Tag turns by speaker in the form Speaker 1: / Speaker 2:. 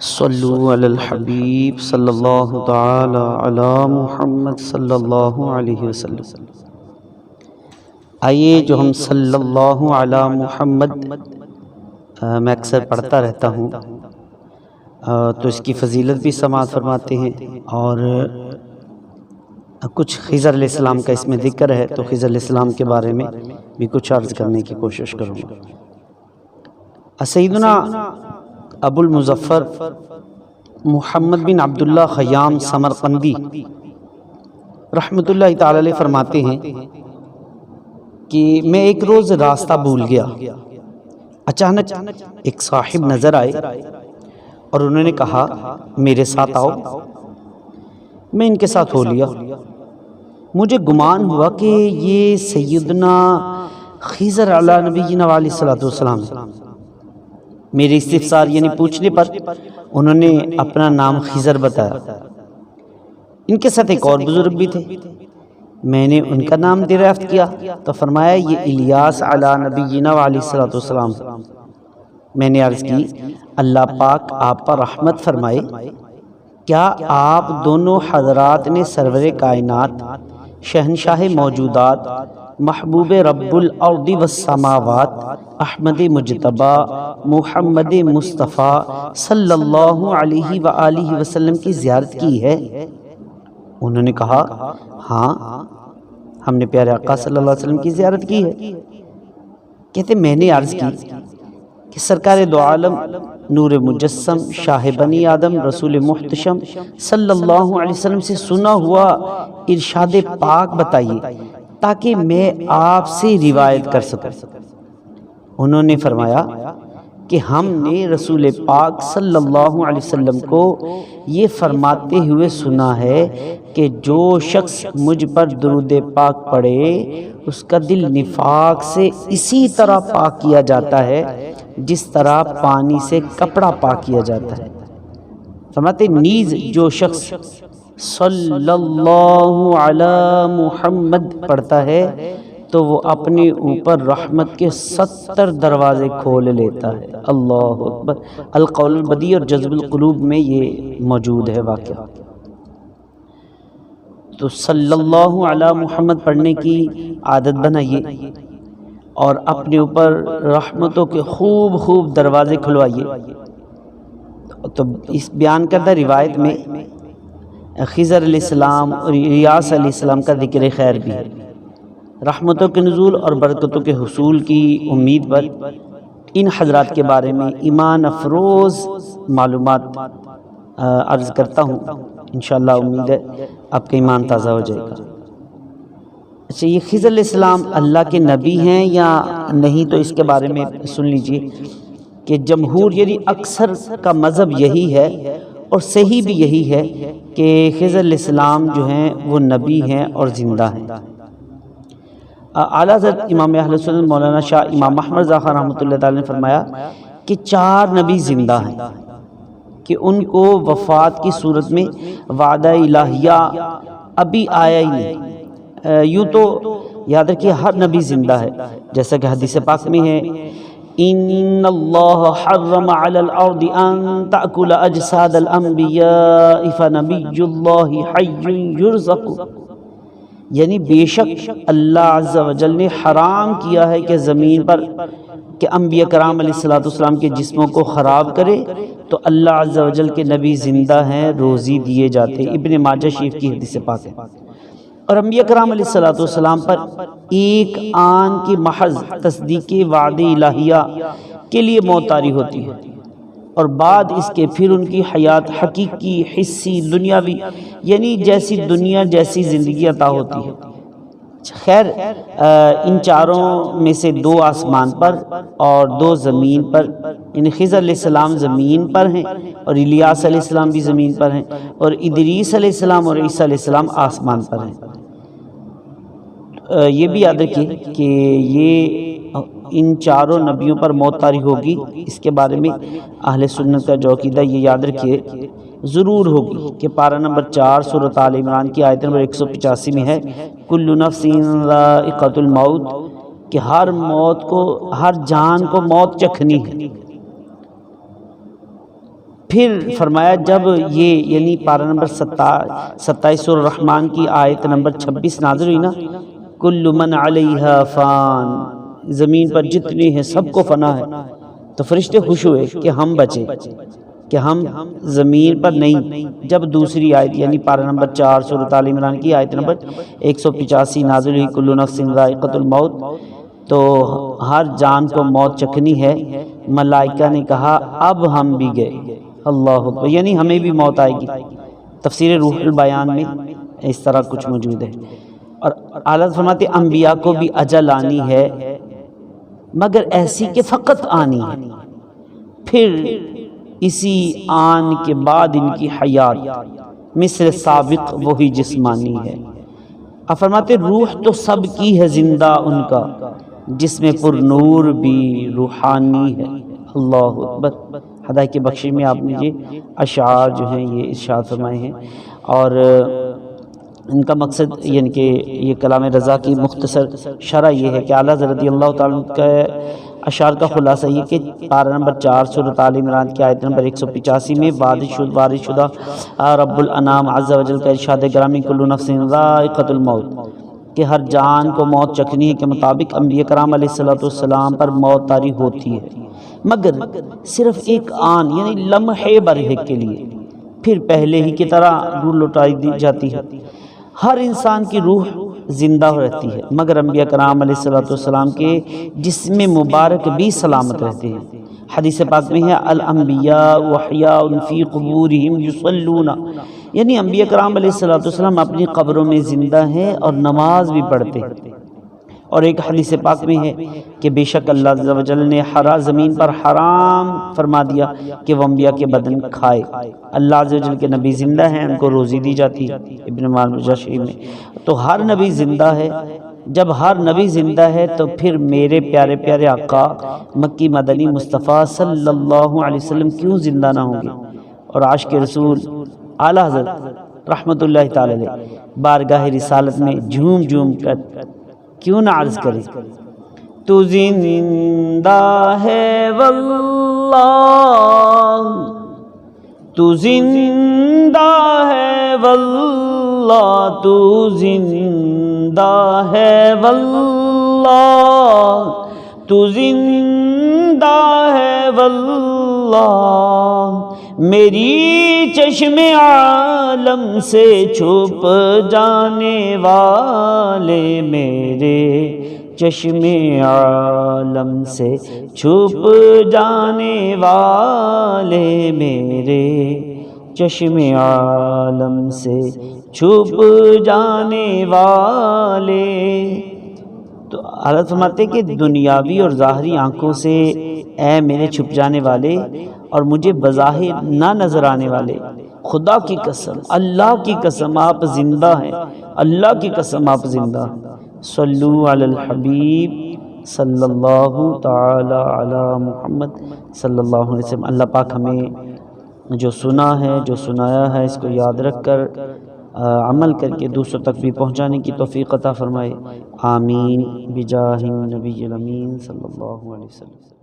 Speaker 1: صلو علی الحبیب صلی اللہ تعالی علی محمد صلی اللہ علیہ وسلم۔ آئیے جو ہم صلی اللہ علی محمد میں اکثر پڑھتا رہتا ہوں تو اس کی فضیلت بھی سماعت فرماتے ہیں، اور کچھ خضر علیہ السلام کا اس میں ذکر ہے تو خضر علیہ السلام کے بارے میں بھی کچھ عرض کرنے کی کوشش کروں گا۔ سیدنا ابو المظفر محمد بن عبداللہ خیام سمرقندی رحمۃ اللہ تعالی علیہ فرماتے ہیں کہ میں ایک روز راستہ بھول گیا، اچانک ایک صاحب نظر آئے اور انہوں نے کہا میرے ساتھ آؤ۔ میں ان کے ساتھ ہو لیا۔ مجھے گمان ہوا کہ یہ سیدنا خضر علیہ نبینا علیہ الصلوۃ والسلام۔ میرے استفسار یعنی پوچھنے پر انہوں نے اپنا نام خضر بتایا۔ ان کے ساتھ ایک اور بزرگ بھی تھے، میں نے ان کا نام دریافت کیا تو فرمایا یہ الیاس علیہ نبینا علیہ الصلوۃ والسلام۔ میں نے عرض کی اللہ پاک آپ پر رحمت فرمائے، کیا آپ دونوں حضرات نے سرور کائنات، شہنشاہ موجودات، محبوب رب الارض والسماوات، احمد مجتبی محمد مصطفیٰ صلی اللہ علیہ وآلہ وسلم کی زیارت کی ہے؟ انہوں نے کہا ہاں، ہم نے پیارے آقا صلی اللہ علیہ وسلم کی زیارت کی ہے۔ کہتے میں نے عرض کی کہ سرکار دو عالم، نور مجسم، شاہ بنی آدم، رسول محتشم صلی اللہ علیہ وسلم سے سنا ہوا ارشاد پاک بتائیے تاکہ میں آپ سے روایت کر سکوں۔ انہوں نے فرمایا کہ ہم نے رسول پاک صلی اللہ علیہ وسلم کو یہ فرماتے ہوئے سنا ہے کہ جو شخص مجھ پر درود پاک پڑھے اس کا دل نفاق سے اسی طرح پاک کیا جاتا ہے جس طرح پانی سے کپڑا پاک کیا جاتا ہے۔ فرماتے نیز جو شخص صلی اللہ علی محمد پڑھتا ہے تو وہ اپنے اوپر رحمت کے 70 دروازے کھول لیتا ہے۔ اللہ اکبر۔ القول البدیع اور جذب القلوب میں یہ موجود ہے واقعہ۔ تو صلی اللہ علی محمد پڑھنے کی عادت بنائیے اور اپنے اوپر رحمتوں کے خوب دروازے کھلوائیے۔ تو اس بیان کردہ روایت میں خضر علیہ السلام اور الیاس علیہ السلام کا ذکر خیر بھی ہے۔ رحمتوں کے نزول اور برکتوں کے حصول کی امید پر ان حضرات کے بارے میں ایمان افروز معلومات عرض کرتا ہوں، انشاءاللہ امید ہے آپ کا ایمان تازہ ہو جائے گا۔ اچھا، یہ خضر علیہ السلام اللہ کے نبی ہیں یا نہیں تو اس کے بارے میں سن لیجئے کہ جمہور یعنی اکثر کا مذہب یہی ہے اور صحیح بھی یہی ہے کہ خضر علیہ السلام جو ہیں وہ نبی ہیں اور زندہ ہیں۔ اعلیٰ حضرت امام اہل سنت مولانا شاہ امام احمد رضا خان رحمۃ اللہ تعالی نے فرمایا کہ 4 نبی زندہ ہیں کہ ان کو وفات کی صورت میں وعدہ الہیہ ابھی آیا ہی نہیں۔ یوں تو یاد رکھیے ہر نبی زندہ ہے، جیسا کہ حدیث پاک میں ہے ان اللہ حرم علی الارض ان تأکل اجساد الانبیاء فنبی اللہ حی یرزق، یعنی بے شک اللہ عز و جل نے حرام کیا ہے کہ زمین پر کہ انبیاء کرام علیہ الصلوۃ والسلام کے جسموں کو خراب کرے، تو اللہ عز و جل کے نبی زندہ ہیں، روزی دیے جاتے ہیں۔ ابن ماجہ شریف کی حدیث پاک ہے۔ اور انبیاء کرام علیہ الصلوۃ والسلام پر ایک آن کی محض تصدیق وعد الہیہ کے لیے موت طاری ہوتی ہے، اور بعد اس کے پھر ان کی حیات حقیقی، حسی، دنیاوی یعنی جیسی دنیا جیسی زندگی عطا ہوتی ہے۔ خیر، ان 4 میں سے 2 آسمان پر اور 2 زمین پر، یعنی خضر علیہ السلام زمین پر ہیں اور الیاس علیہ السلام بھی زمین پر ہیں، اور ادریس علیہ السلام اور عیسیٰ علیہ السلام آسمان پر ہیں۔ یہ بھی یاد رکھیے کہ یہ ان 4 نبیوں پر موت طاری ہوگی، اس کے بارے میں اہل سنت کا جو عقیدہ یہ یاد رکھیے ضرور ہوگی کہ پارہ نمبر 4 سورۃ آل عمران کی آیت نمبر 185 میں ہے کل نفس ذائقۃ الموت، کہ ہر موت کو، ہر جان کو موت چکھنی ہے۔ پھر فرمایا جب یہ یعنی پارہ نمبر 27 سورہ الرحمن کی آیت نمبر 26 نازل ہوئی نا، کل من علیہا فان، زمین پر جتنے ہیں سب کو فنا ہے، تو فرشتے خوش ہوئے کہ ہم بچے، کہ ہم زمین پر نہیں۔ جب دوسری آیت یعنی پارہ نمبر 4 سورۃ آل عمران کی آیت نمبر 185 نازل ہوئی، کل نفس ذائقۃ الموت، تو ہر جان کو موت چکھنی ہے، ملائکہ نے کہا اب ہم بھی گئے، اللہ اکبر، یعنی ہمیں بھی موت آئے گی۔ تفسیر روح البیان میں اس طرح کچھ موجود ہے۔ اور اعلیٰ فرماتے انبیاء کو بھی اجل آنی ہے، مگر ایسی کہ فقط آنی ہے، پھر اسی آن کے بعد ان کی حیات مثل سابق وہی جسمانی ہے۔ اب فرماتے روح تو سب کی ہے زندہ ان کا، جس میں پر نور بھی روحانی ہے، اللہ اکبر۔ ہدایت کی بخشش میں آپ نے یہ اشعار جو ہیں یہ ارشاد فرمائے ہیں، اور ان کا مقصد یعنی کہ یہ کلام رضا کی مختصر شرح یہ ہے کہ اعلیٰ حضرت رضی اللہ تعالیٰ کا اشعار کا خلاصہ یہ کہ پارہ نمبر 4 سورۃ آل عمران کی آیت نمبر 185 میں وارد شدہ رب الانام عز و جل کا ارشاد گرامی کل نفس ذائقۃ الموت، کہ ہر جان کو موت چکھنی ہے، کے مطابق انبیاء کرام علیہ السلام پر موت طاری ہوتی ہے، مگر صرف ایک آن یعنی لمحے برہق کے لیے، پھر پہلے ہی کی طرح روح لوٹائی دی جاتی ہے۔ ہر انسان کی روح زندہ رہتی ہے، مگر انبیاء کرام علیہ السلام کے جسم مبارک بھی سلامت رہتے ہیں۔ حدیث پاک میں ہے الانبیاء احیاء فی قبورہم یصلون، یعنی انبیاء کرام علیہ السلام اپنی قبروں میں زندہ ہیں اور نماز بھی پڑھتے ہیں۔ اور ایک حدیث پاک میں ہے کہ بے شک اللہ عز و جل نے زمین پر حرام فرما دیا کہ وہ انبیاء کے بدن کھائے۔ اللہ عز و جل کے نبی زندہ ہیں، ان کو روزی دی جاتی ہے، ابن ماجہ شریف میں۔ تو ہر نبی زندہ ہے، جب ہر نبی زندہ ہے تو پھر میرے پیارے پیارے آقا مکی مدنی مصطفیٰ صلی اللہ علیہ وسلم کیوں زندہ نہ ہوں گے؟ اور عاشق رسول اعلیٰ حضرت رحمۃ اللہ تعالی علیہ بارگاہ رسالت میں جھوم جھوم کر کیوں نہ عرض کرے، تو زندہ ہے واللہ، تو زندہ ہے واللہ، تو زندہ ہے واللہ، تو زندہ ہے واللہ، میری چشم عالم سے چھپ جانے والے، میرے چشم عالم سے چھپ جانے والے، میرے چشم عالم سے چھپ جانے والے۔ تو حضرت فرماتے کہ دنیاوی اور ظاہری آنکھوں سے اے میرے چھپ جانے والے اور مجھے بظاہر نہ نظر آنے والے، خدا کی قسم، اللہ کی قسم آپ زندہ ہیں، اللہ کی قسم آپ زندہ ہیں۔ صلو علی الحبیب صلی اللہ تعالی علی محمد صلی اللہ علیہ وسلم۔ اللہ پاک ہمیں جو سنا ہے، جو سنایا ہے، اس کو یاد رکھ کر عمل کر کے دوسروں تک بھی پہنچانے کی توفیق عطا فرمائے، آمین بجاہ النبی الامین صلی اللہ علیہ وسلم۔